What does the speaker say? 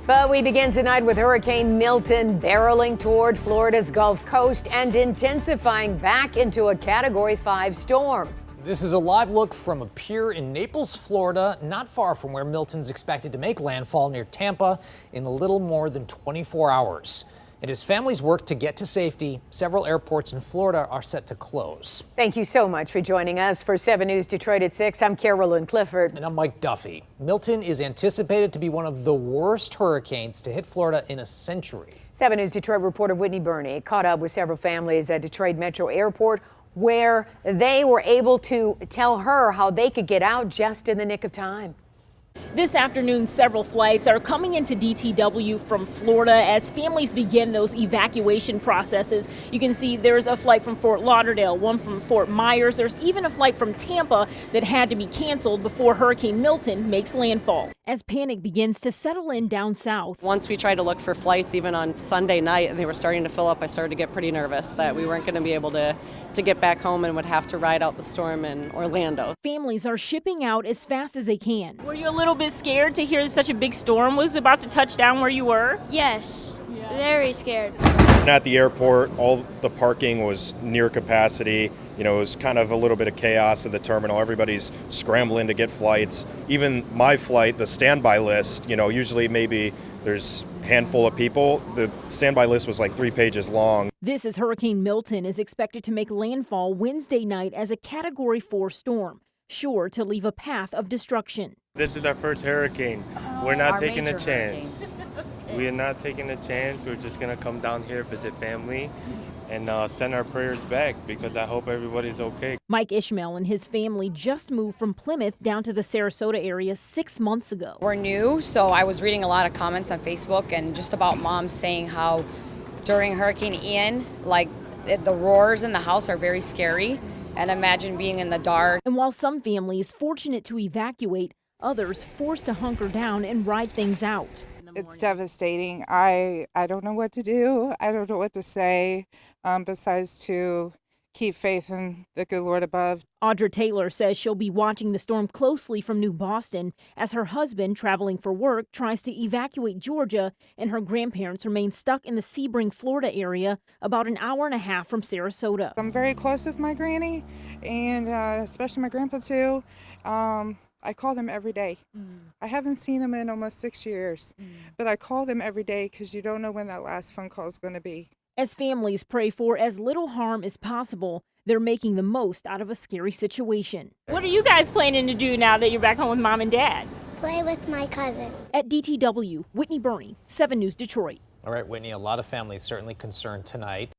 But we begin tonight with Hurricane Milton barreling toward Florida's Gulf Coast and intensifying back into a Category 5 storm. This is a live look from a pier in Naples, Florida, not far from where Milton's expected to make landfall near Tampa in a little more than 24 hours. And as families work to get to safety, several airports in Florida are set to close. Thank you so much for joining us for 7 News Detroit at 6. I'm Carolyn Clifford. And I'm Mike Duffy. Milton is anticipated to be one of the worst hurricanes to hit Florida in a century. 7 News Detroit reporter Whitney Burney caught up with several families at Detroit Metro Airport where they were able to tell her how they could get out just in the nick of time. This afternoon, several flights are coming into DTW from Florida as families begin those evacuation processes. You can see there's a flight from Fort Lauderdale, one from Fort Myers. There's even a flight from Tampa that had to be canceled before Hurricane Milton makes landfall. As panic begins to settle in down south. Once we tried to look for flights, even on Sunday night, and they were starting to fill up, I started to get pretty nervous that we weren't going to be able to get back home and would have to ride out the storm in Orlando. Families are shipping out as fast as they can. Were you a little bit scared to hear such a big storm was about to touch down where you were? Yes, very scared. At the airport, all the parking was near capacity. You know, it was kind of a little bit of chaos at the terminal. Everybody's scrambling to get flights. Even my flight, the standby list, you know, usually maybe there's a handful of people. The standby list was like 3 pages long. This is Hurricane Milton is expected to make landfall Wednesday night as a Category 4 storm, sure to leave a path of destruction. This is our first hurricane. We're not taking a chance. We are not taking a chance. We're just going to come down here, visit family, and send our prayers back because I hope everybody's okay. Mike Ishmael and his family just moved from Plymouth down to the Sarasota area 6 months ago. We're new, so I was reading a lot of comments on Facebook and just about moms saying how during Hurricane Ian, like the roars in the house are very scary, and imagine being in the dark. And while some families fortunate to evacuate, others forced to hunker down and ride things out. It's devastating. I don't know what to do. I don't know what to say besides to keep faith in the good Lord above. Audra Taylor says she'll be watching the storm closely from New Boston as her husband, traveling for work, tries to evacuate Georgia, and her grandparents remain stuck in the Sebring, Florida area, about an hour and a half from Sarasota. I'm very close with my granny, and especially my grandpa too. I call them every day. I haven't seen them in almost 6 years, but I call them every day because you don't know when that last phone call is going to be. As families pray for as little harm as possible, they're making the most out of a scary situation. What are you guys planning to do now that you're back home with mom and dad? Play with my cousin. At DTW, Whitney Burney, 7 News Detroit. All right, Whitney, a lot of families certainly concerned tonight.